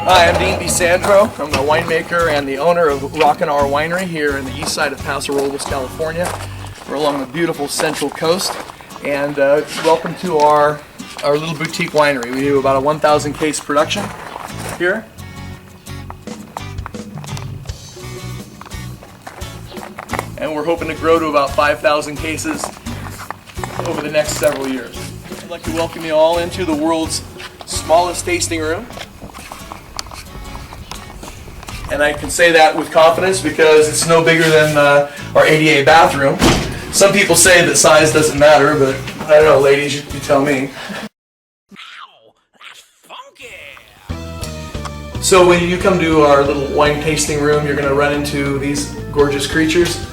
Hi, I'm Dean DeSandro. I'm the winemaker and the owner of Rockin R Winery here in the east side of Paso Robles, California. We're along the beautiful central coast, and welcome to our little boutique winery. We do about a 1,000 case production here. And we're hoping to grow to about 5,000 cases over the next several years. I'd like to welcome you all into the world's smallest tasting room. And I can say that with confidence because it's no bigger than our ADA bathroom. Some people say that size doesn't matter, but I don't know, ladies, you tell me. Ow, that's funky! So when you come to our little wine tasting room, you're going to run into these gorgeous creatures,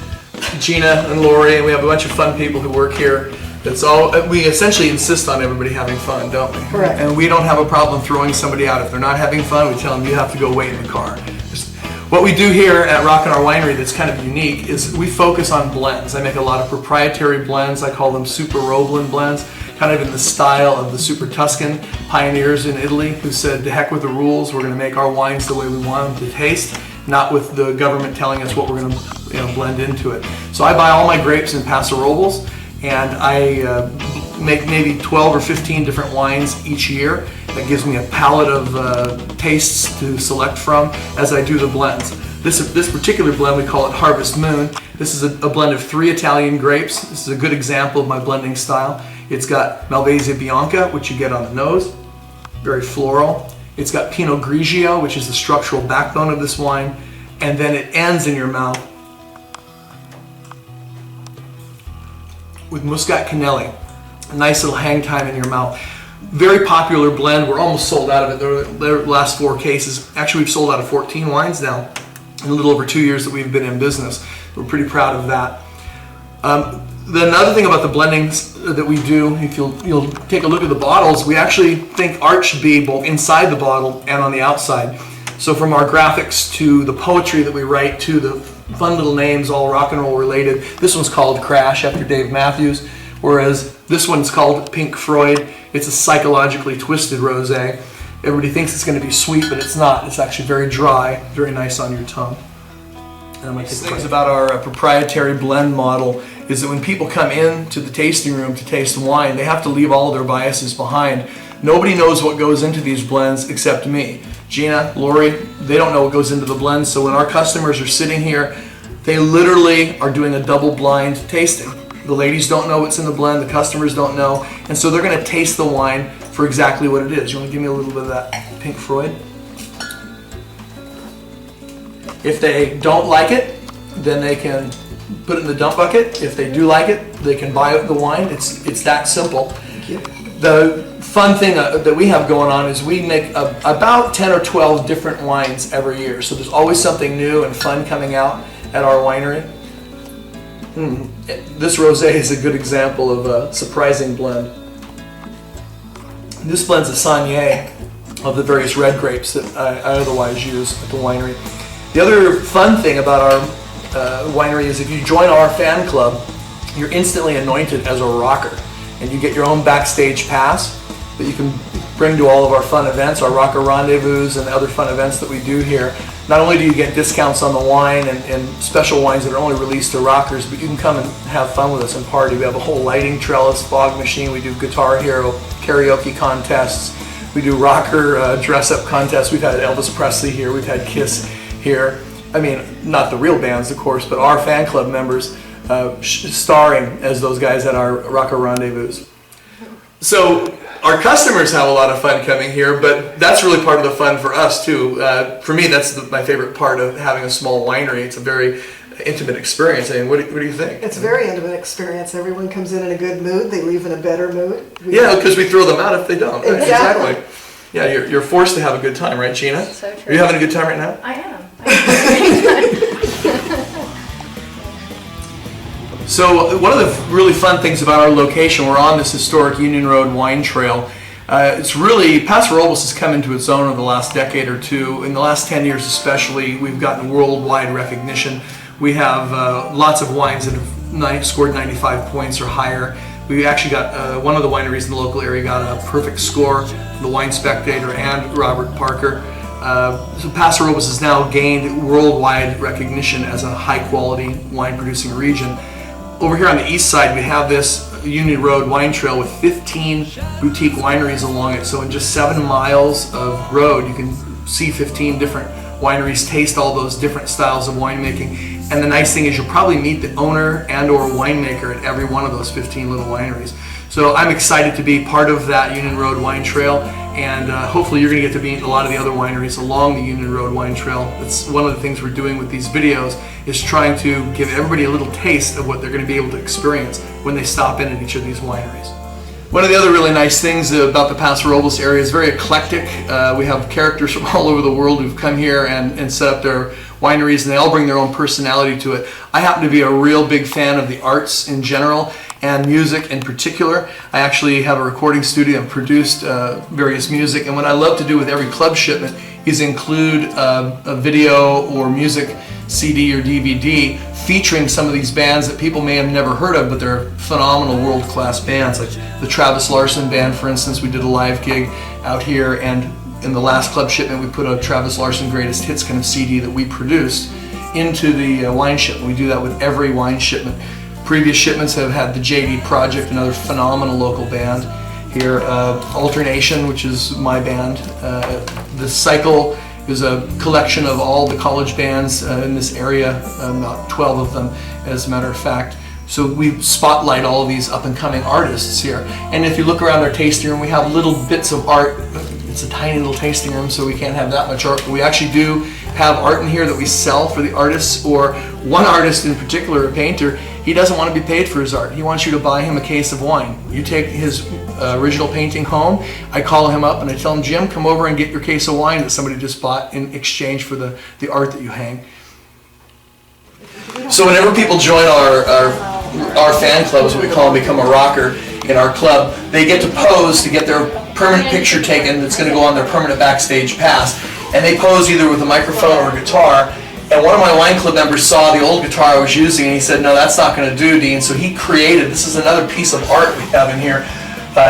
Gina and Lori, and we have a bunch of fun people who work here. We essentially insist on everybody having fun, don't we? Correct. And we don't have a problem throwing somebody out. If they're not having fun, we tell them you have to go wait in the car. What we do here at Rockin R Winery that's kind of unique is we focus on blends. I make a lot of proprietary blends. I call them Super Roblin blends, kind of in the style of the Super Tuscan pioneers in Italy who said, to heck with the rules, we're going to make our wines the way we want them to taste, not with the government telling us what we're going to blend into it. So I buy all my grapes in Paso Robles, and I make maybe 12 or 15 different wines each year. That gives me a palette of tastes to select from as I do the blends. This particular blend, we call it Harvest Moon. This is a blend of 3 Italian grapes. This is a good example of my blending style. It's got Malvasia Bianca, which you get on the nose, very floral. It's got Pinot Grigio, which is the structural backbone of this wine, and then it ends in your mouth with Muscat Canelli, a nice little hang time in your mouth. Very popular blend. We're almost sold out of it. The last 4 cases. Actually, we've sold out of 14 wines now in a little over 2 years that we've been in business. We're pretty proud of that. Another thing about the blendings that we do, if you'll take a look at the bottles, we actually think art should be both inside the bottle and on the outside. So from our graphics to the poetry that we write to the fun little names, all rock and roll related. This one's called Crash after Dave Matthews, whereas this one's called Pink Floyd. It's a psychologically twisted rosé. Everybody thinks it's going to be sweet, but it's not. It's actually very dry, very nice on your tongue. And one of the things about our proprietary blend model is that when people come in to the tasting room to taste wine, they have to leave all of their biases behind. Nobody knows what goes into these blends except me. Gina, Lori, they don't know what goes into the blends, so when our customers are sitting here, they literally are doing a double blind tasting. The ladies don't know what's in the blend, the customers don't know, and so they're going to taste the wine for exactly what it is. You want to give me a little bit of that Pink Floyd? If they don't like it, then they can put it in the dump bucket. If they do like it, they can buy the wine. It's that simple. Thank you. The fun thing that we have going on is we make about 10 or 12 different wines every year. So there's always something new and fun coming out at our winery. This rosé is a good example of a surprising blend. This blend's a Sauvignon of the various red grapes that I otherwise use at the winery. The other fun thing about our winery is if you join our fan club, you're instantly anointed as a rocker, and you get your own backstage pass that you can bring to all of our fun events, our Rocker Rendezvous and other fun events that we do here. Not only do you get discounts on the wine and special wines that are only released to rockers, but you can come and have fun with us and party. We have a whole lighting trellis, fog machine, we do Guitar Hero karaoke contests, we do rocker dress-up contests. We've had Elvis Presley here, we've had Kiss here. I mean, not the real bands, of course, but our fan club members starring as those guys at our Rocker Rendezvous. So our customers have a lot of fun coming here, but that's really part of the fun for us too. For me, that's my favorite part of having a small winery. It's a very intimate experience. I mean, what do you think? It's a very intimate experience. Everyone comes in a good mood. They leave in a better mood. Yeah, because we throw them out if they don't. Exactly. Yeah, you're forced to have a good time, right, Gina? So true. Are you having a good time right now? I am. So one of the really fun things about our location, we're on this historic Union Road wine trail. It's really, Paso Robles has come into its own over the last decade or two. In the last 10 years especially, we've gotten worldwide recognition. We have lots of wines that have scored 95 points or higher. We actually got, one of the wineries in the local area got a perfect score from the Wine Spectator and Robert Parker. So Paso Robles has now gained worldwide recognition as a high-quality wine-producing region. Over here on the east side, we have this Union Road wine trail with 15 boutique wineries along it. So in just 7 miles of road, you can see 15 different wineries, taste all those different styles of winemaking. And the nice thing is you'll probably meet the owner and or winemaker at every one of those 15 little wineries. So I'm excited to be part of that Union Road wine trail, and hopefully you're going to get to meet a lot of the other wineries along the Union Road wine trail. That's one of the things we're doing with these videos, is trying to give everybody a little taste of what they're going to be able to experience when they stop in at each of these wineries. One of the other really nice things about the Paso Robles area is very eclectic. We have characters from all over the world who've come here and set up their wineries, and they all bring their own personality to it. I happen to be a real big fan of the arts in general and music in particular. I actually have a recording studio and produced various music, and what I love to do with every club shipment is include a video or music CD or DVD featuring some of these bands that people may have never heard of, but they're phenomenal world-class bands, like the Travis Larson Band, for instance. We did a live gig out here, and in the last club shipment we put a Travis Larson Greatest Hits kind of CD that we produced into the wine shipment. We do that with every wine shipment. Previous shipments have had the JD Project, another phenomenal local band here, Alternation, which is my band. The Cycle is a collection of all the college bands in this area, about 12 of them as a matter of fact. So we spotlight all of these up-and-coming artists here. And if you look around our tasting room, we have little bits of art. It's a tiny little tasting room, so we can't have that much art, but we actually do have art in here that we sell for the artists, or one artist in particular, a painter. He doesn't want to be paid for his art. He wants you to buy him a case of wine. You take his original painting home, I call him up and I tell him, Jim, come over and get your case of wine that somebody just bought in exchange for the art that you hang. So whenever people join our fan clubs, what we call them, become a rocker in our club, they get to pose to get their permanent picture taken that's going to go on their permanent backstage pass. And they pose either with a microphone or a guitar. And one of my wine club members saw the old guitar I was using, and he said, no, that's not going to do, Dean. So he created, this is another piece of art we have in here.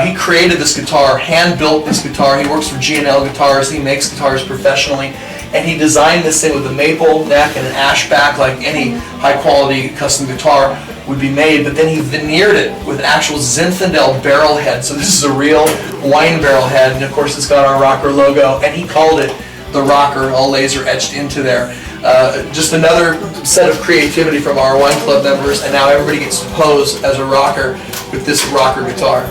He created this guitar, hand-built this guitar. He works for G&L Guitars. He makes guitars professionally. And he designed this thing with a maple neck and an ash back, like any high-quality custom guitar would be made. But then he veneered it with an actual Zinfandel barrel head. So this is a real wine barrel head. And of course, it's got our rocker logo. And he called it the Rocker, all laser etched into there. Just another set of creativity from our wine club members, and now everybody gets to pose as a rocker with this rocker guitar.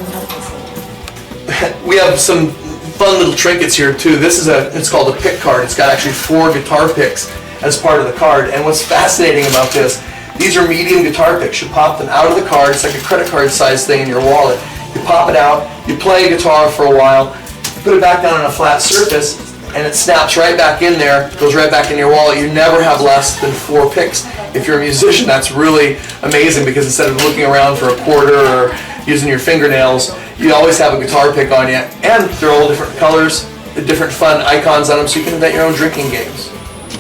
We have some fun little trinkets here too. This is it's called a pick card. It's got actually 4 guitar picks as part of the card. And what's fascinating about this, these are medium guitar picks. You pop them out of the card. It's like a credit card size thing in your wallet. You pop it out, you play a guitar for a while, put it back down on a flat surface, and it snaps right back in there, goes right back in your wallet. You never have less than 4 picks. If you're a musician, that's really amazing, because instead of looking around for a quarter or using your fingernails, you always have a guitar pick on you. And they're all different colors, different fun icons on them, so you can invent your own drinking games.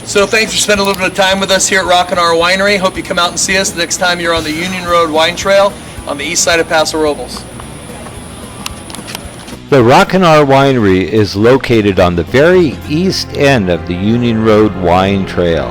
So thanks for spending a little bit of time with us here at Rockin R Winery. Hope you come out and see us the next time you're on the Union Road Wine Trail on the east side of Paso Robles. The Rockin R Winery is located on the very east end of the Union Road Wine Trail.